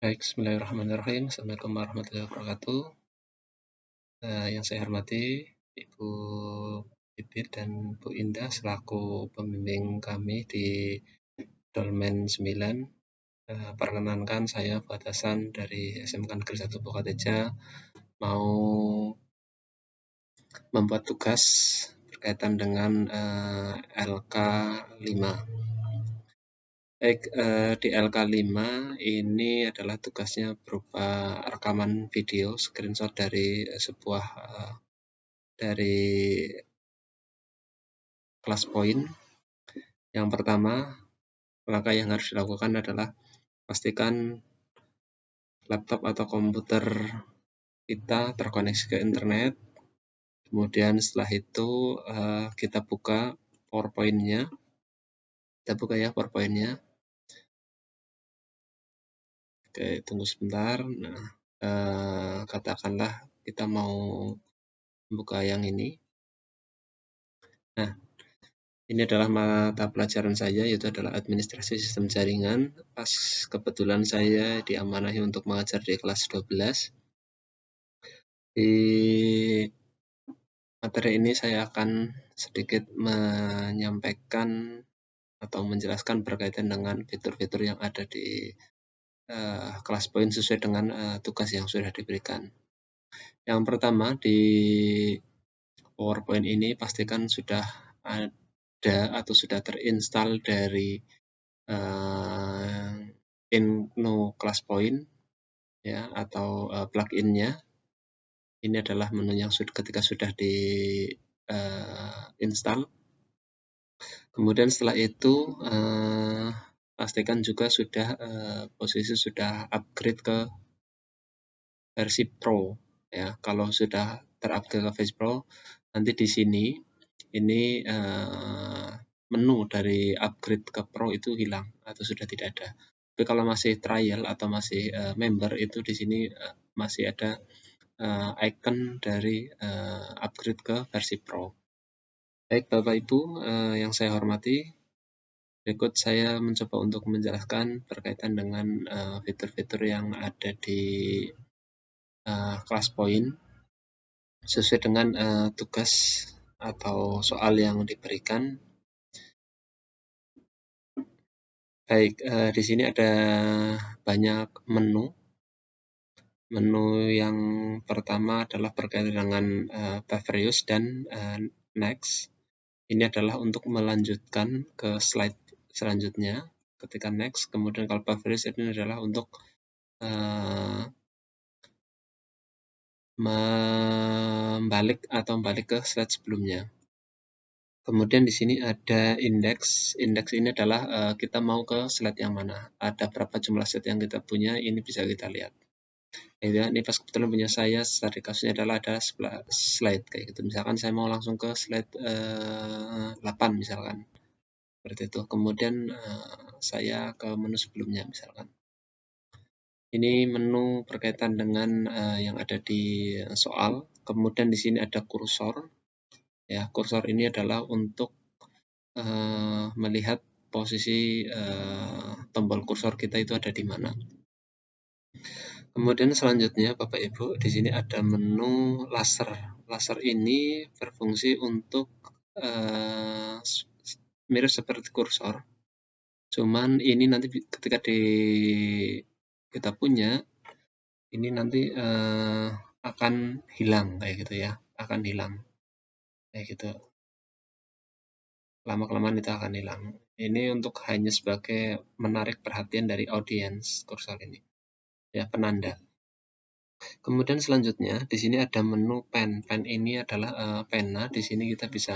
Baik, bismillahirrahmanirrahim. Assalamualaikum warahmatullahi wabarakatuh. Yang saya hormati Ibu Bibit dan Bu Indah selaku pembimbing kami di Dolmen 9. Perkenankan saya Fuad Hasan dari SMK Negeri 1 Purwareja mau membuat tugas berkaitan dengan LK 5. Baik, di LK5 ini adalah tugasnya berupa rekaman video screenshot dari sebuah dari kelas poin. Yang pertama, langkah yang harus dilakukan adalah pastikan laptop atau komputer kita terkoneksi ke internet. Kemudian setelah itu kita buka PowerPoint-nya. Kita buka ya PowerPoint-nya. Oke, tunggu sebentar. Nah, katakanlah kita mau buka yang ini. Nah, ini adalah mata pelajaran saya, yaitu adalah administrasi sistem jaringan. Pas kebetulan saya diamanahi untuk mengajar di kelas 12. Di materi ini saya akan sedikit menyampaikan atau menjelaskan berkaitan dengan fitur-fitur yang ada di kelas poin sesuai dengan tugas yang sudah diberikan. Yang pertama, di PowerPoint ini pastikan sudah ada atau sudah terinstall dari Inno Class Point ya, atau plugin-nya. Ini adalah menu yang ketika sudah di install. Kemudian setelah itu pastikan juga sudah posisi sudah upgrade ke versi Pro ya. Kalau sudah terupgrade ke versi Pro, nanti di sini ini menu dari upgrade ke Pro itu hilang atau sudah tidak ada. Tapi kalau masih trial atau masih member, itu di sini masih ada icon dari upgrade ke versi Pro. Baik Bapak Ibu yang saya hormati, berikut saya mencoba untuk menjelaskan berkaitan dengan fitur-fitur yang ada di kelas poin sesuai dengan tugas atau soal yang diberikan. Baik, di sini ada banyak menu. Menu yang pertama adalah berkaitan dengan previous use dan next. Ini adalah untuk melanjutkan ke slide selanjutnya ketika next. Kemudian kalau previous use ini adalah untuk membalik ke slide sebelumnya. Kemudian di sini ada index. Index ini adalah kita mau ke slide yang mana. Ada berapa jumlah slide yang kita punya, ini bisa kita lihat. Ya, ini pas kebetulan punya saya, tadi kasusnya adalah ada slide kayak gitu. Misalkan saya mau langsung ke slide 8 misalkan. Seperti itu. Kemudian saya ke menu sebelumnya misalkan. Ini menu berkaitan dengan yang ada di soal. Kemudian di sini ada kursor. Ya, kursor ini adalah untuk melihat posisi tombol kursor kita itu ada di mana. Kemudian selanjutnya Bapak Ibu, di sini ada menu laser. Laser ini berfungsi untuk mirip seperti kursor. Cuman ini nanti ketika kita punya, ini nanti akan hilang kayak gitu ya, akan hilang kayak gitu. Lama-kelamaan itu akan hilang. Ini untuk hanya sebagai menarik perhatian dari audiens kursor ini, ya, penanda. Kemudian selanjutnya di sini ada menu pen. Pen ini adalah pena. Di sini kita bisa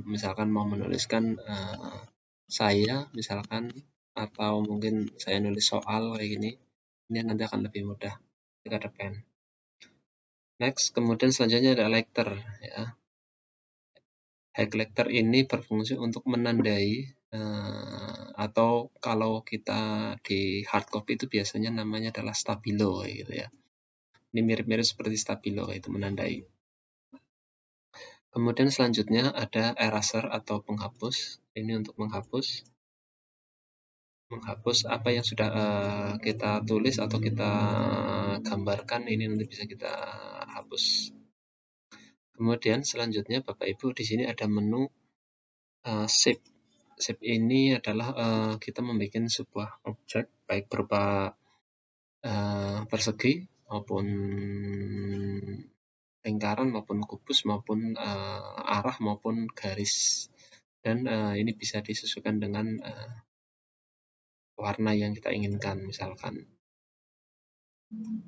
misalkan mau menuliskan saya misalkan, atau mungkin saya nulis soal kayak gini. Ini nanti akan lebih mudah jika ada pen. Next, kemudian selanjutnya ada highlighter ya. Highlighter ini berfungsi untuk menandai atau kalau kita di hard copy itu biasanya namanya adalah stabilo gitu ya. Ini mirip-mirip seperti stabilo, itu menandai. Kemudian selanjutnya ada eraser atau penghapus. Ini untuk menghapus. menghapus apa yang sudah kita tulis atau kita gambarkan, ini nanti bisa kita hapus. Kemudian selanjutnya Bapak Ibu di sini ada menu shape. Shape ini adalah kita membuat sebuah objek baik berupa persegi maupun lingkaran maupun kubus maupun arah maupun garis, dan ini bisa disesuaikan dengan warna yang kita inginkan misalkan.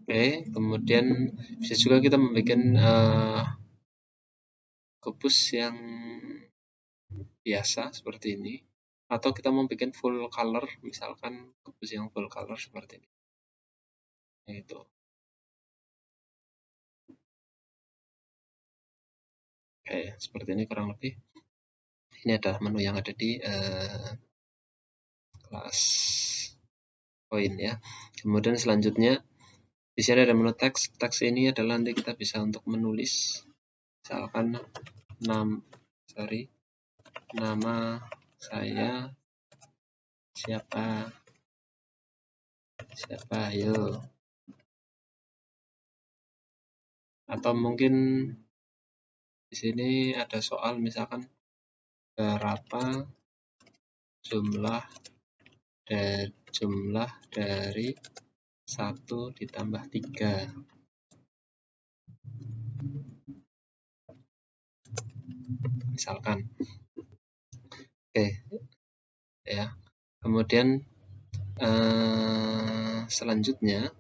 Oke, kemudian bisa juga kita membuat kubus yang biasa seperti ini, atau kita mau bikin full color, misalkan kubus yang full color seperti ini. Itu. Oke, seperti ini kurang lebih. Ini adalah menu yang ada di kelas poin ya. Kemudian selanjutnya di sini ada menu teks. Teks ini adalah nanti kita bisa untuk menulis, misalkan nama saya siapa ayo, atau mungkin di sini ada soal misalkan berapa jumlah dari 1 ditambah 3, misalkan. Oke ya. Kemudian selanjutnya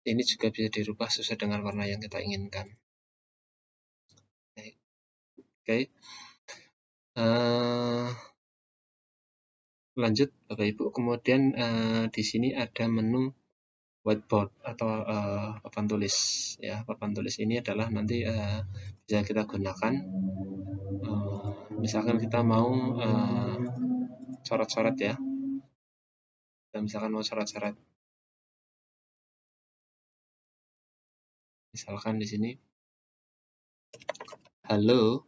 ini juga bisa dirubah sesuai dengan warna yang kita inginkan. Oke. Lanjut Bapak Ibu, kemudian di sini ada menu whiteboard atau papan tulis ya. Papan tulis ini adalah nanti bisa kita gunakan misalkan kita mau coret-coret ya. Dan misalkan mau coret-coret, misalkan di sini, halo,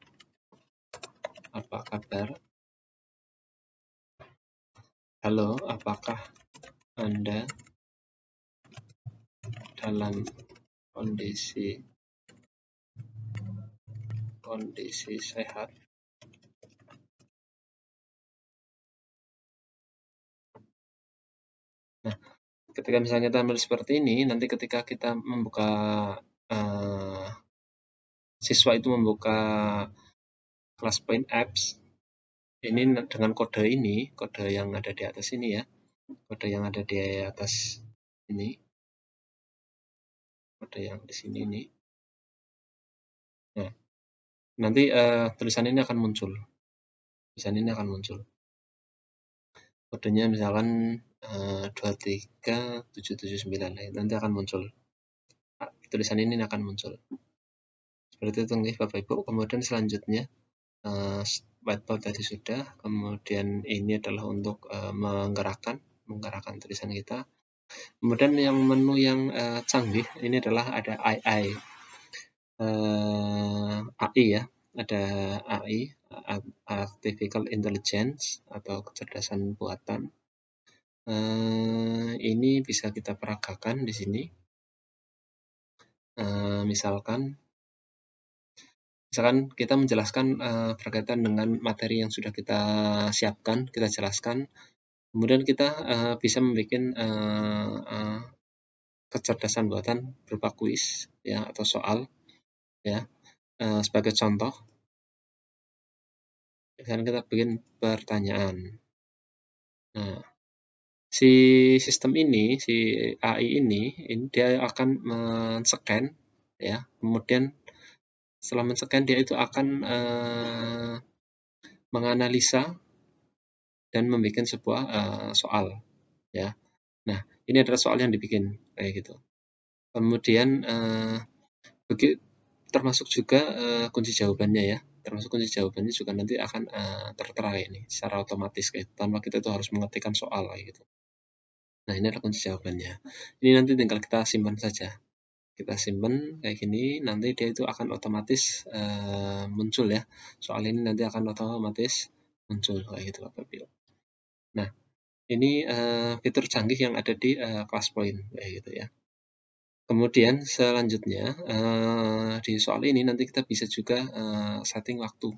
apa kabar? Halo, apakah Anda dalam kondisi sehat? Nah, ketika misalnya kita ambil seperti ini, nanti ketika kita membuka siswa itu membuka kelas point apps ini dengan kode ini, kode yang ada di atas ini ya, kode yang ada di atas ini, kode yang di sini ini. Nah, nanti tulisan ini akan muncul. Tulisan ini akan muncul. Kodenya misalkan 23779, nanti akan muncul. Tulisan ini akan muncul. Seperti itu nih Bapak Ibu. Kemudian selanjutnya whiteboard tadi sudah. Kemudian ini adalah untuk menggerakkan tulisan kita. Kemudian yang menu yang canggih ini adalah ada AI ya. Ada AI, Artificial Intelligence atau kecerdasan buatan. Ini bisa kita peragakan di sini. Misalkan kita menjelaskan berkaitan dengan materi yang sudah kita siapkan, kita jelaskan. Kemudian kita bisa membuat kecerdasan buatan berupa kuis ya atau soal ya. Sebagai contoh, misalkan kita bikin pertanyaan. Nah, si sistem ini, si AI ini dia akan men-scan ya. Kemudian setelah men-scan dia itu akan menganalisa dan membuat sebuah soal ya. Nah, ini adalah soal yang dibikin kayak gitu. Kemudian termasuk juga kunci jawabannya ya. Termasuk kunci jawabannya juga nanti akan tertera ini secara otomatis kayak tanpa kita itu harus mengetikkan soal kayak gitu. Nah, ini adalah kunci jawabannya. Ini nanti tinggal kita simpan saja. Kita simpan kayak gini, nanti dia itu akan otomatis muncul ya. Soal ini nanti akan otomatis muncul kayak gitu Bapak Ibu. Nah, ini fitur canggih yang ada di ClassPoint kayak gitu ya. Kemudian selanjutnya di soal ini nanti kita bisa juga setting waktu.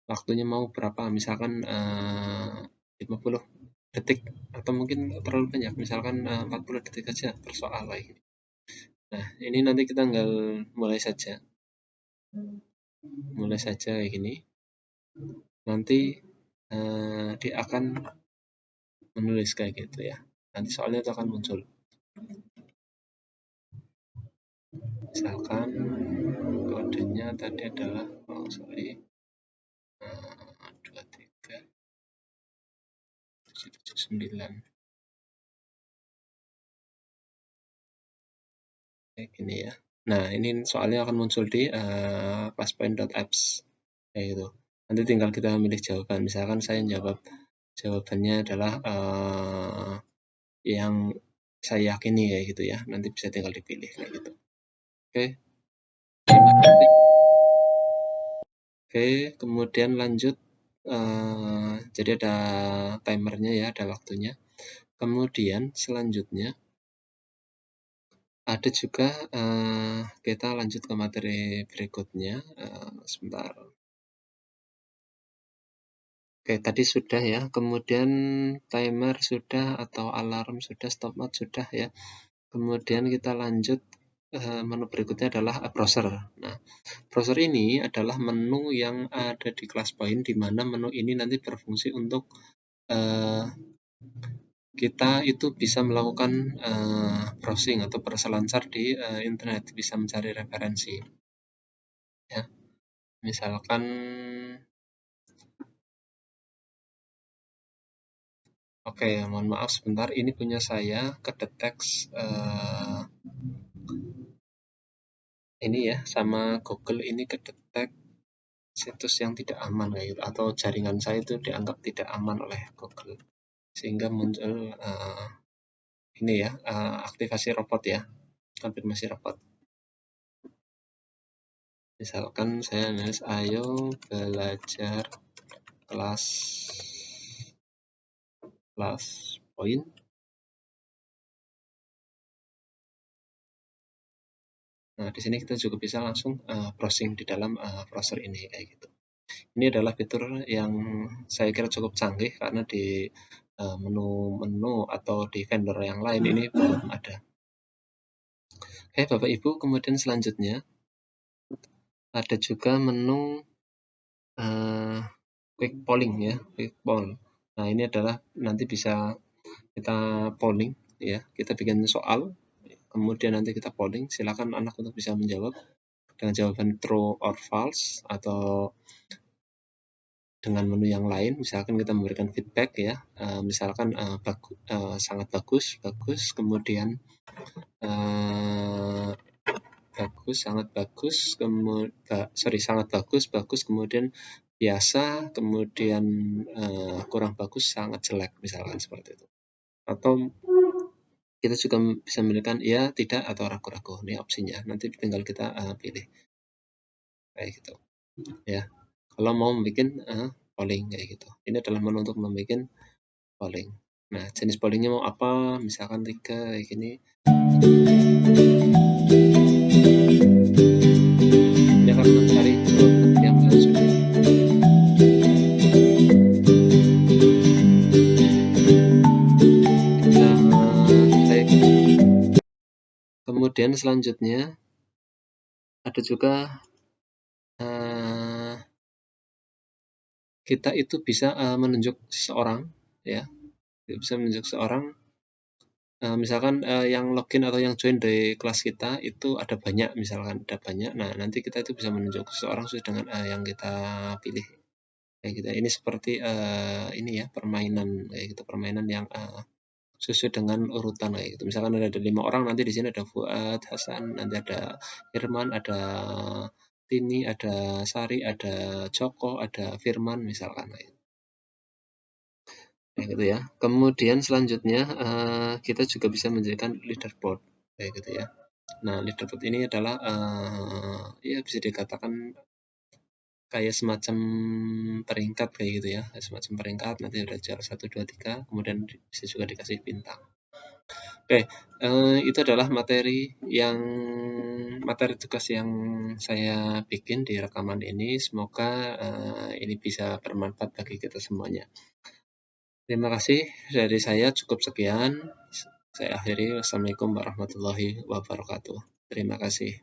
Waktunya mau berapa? Misalkan 50 detik atau mungkin terlalu banyak, misalkan 40 detik aja per soal kayak gitu. Nah, ini nanti kita tinggal mulai saja. Mulai saja kayak gini. Nanti dia akan menulis kayak gitu ya. Nanti soalnya itu akan muncul. Misalkan kodenya tadi adalah 23779 kayak gini ya. Nah, ini soalnya akan muncul di classpoint.apps kayak gitu. Nanti tinggal kita milih jawaban. Misalkan saya jawabannya adalah yang saya yakini kayak gitu ya. Nanti bisa tinggal dipilih kayak gitu. Oke. Oke, kemudian lanjut. Jadi ada timernya ya, ada waktunya. Kemudian selanjutnya ada juga kita lanjut ke materi berikutnya. Sebentar. Oke, tadi sudah ya. Kemudian timer sudah atau alarm sudah, stopwatch sudah ya. Kemudian kita lanjut menu berikutnya adalah browser. Nah, browser ini adalah menu yang ada di ClassPoint, di mana menu ini nanti berfungsi untuk kita itu bisa melakukan browsing atau berselancar di internet, bisa mencari referensi. Ya, misalkan, oke, mohon maaf sebentar, ini punya saya kedetek ini ya, sama Google ini kedetek situs yang tidak aman kayak gitu, atau jaringan saya itu dianggap tidak aman oleh Google, sehingga muncul ini ya, aktivasi robot ya, konfirmasi robot. Misalkan saya nulis ayo belajar kelas point. Nah, di sini kita juga bisa langsung browsing di dalam browser ini kayak gitu. Ini adalah fitur yang saya kira cukup canggih karena di menu-menu atau di vendor yang lain ini belum ada. Oke, Bapak Ibu, kemudian selanjutnya ada juga menu quick polling ya, quick poll. Nah, ini adalah nanti bisa kita polling ya, kita bikin soal, kemudian nanti kita polling. Silakan anak untuk bisa menjawab dengan jawaban true or false atau dengan menu yang lain. Misalkan kita memberikan feedback ya, misalkan sangat bagus, kemudian bagus, sangat bagus, sangat bagus, kemudian biasa, kemudian kurang bagus, sangat jelek, misalkan seperti itu. Atau kita juga bisa memilihkan ya, tidak, atau ragu-ragu. Ini opsinya. Nanti tinggal kita pilih kayak gitu. Ya, kalau mau membuat polling kayak gitu. Ini adalah menu untuk membuat polling. Nah, jenis pollingnya mau apa? Misalkan 3 kayak gini. Ini akan mencari yang sudah. Kemudian selanjutnya ada juga kita itu bisa menunjuk seseorang ya, bisa menunjuk seseorang. Misalkan yang login atau yang join dari kelas kita itu ada banyak, misalkan ada banyak. Nah, nanti kita itu bisa menunjuk seseorang sesuai dengan yang kita pilih. Kayak gitu. Ini seperti ini ya, permainan kayak gitu, permainan yang sesuai dengan urutan kayak gitu. Misalkan ada 5 orang, nanti di sini ada Fuad, Hasan, nanti ada Firman, ada Tini, ada Sari, ada Joko, ada Firman, misalkan kayak gitu ya. Kemudian selanjutnya kita juga bisa menjadikan leaderboard kayak gitu ya. Nah, leaderboard ini adalah ya bisa dikatakan kayak semacam peringkat kayak gitu ya, semacam peringkat nanti udah juara 1, 2, 3, kemudian bisa juga dikasih bintang. Oke, itu adalah materi tugas yang saya bikin di rekaman ini. Semoga ini bisa bermanfaat bagi kita semuanya. Terima kasih dari saya, cukup sekian. Saya akhiri. Wassalamualaikum warahmatullahi wabarakatuh. Terima kasih.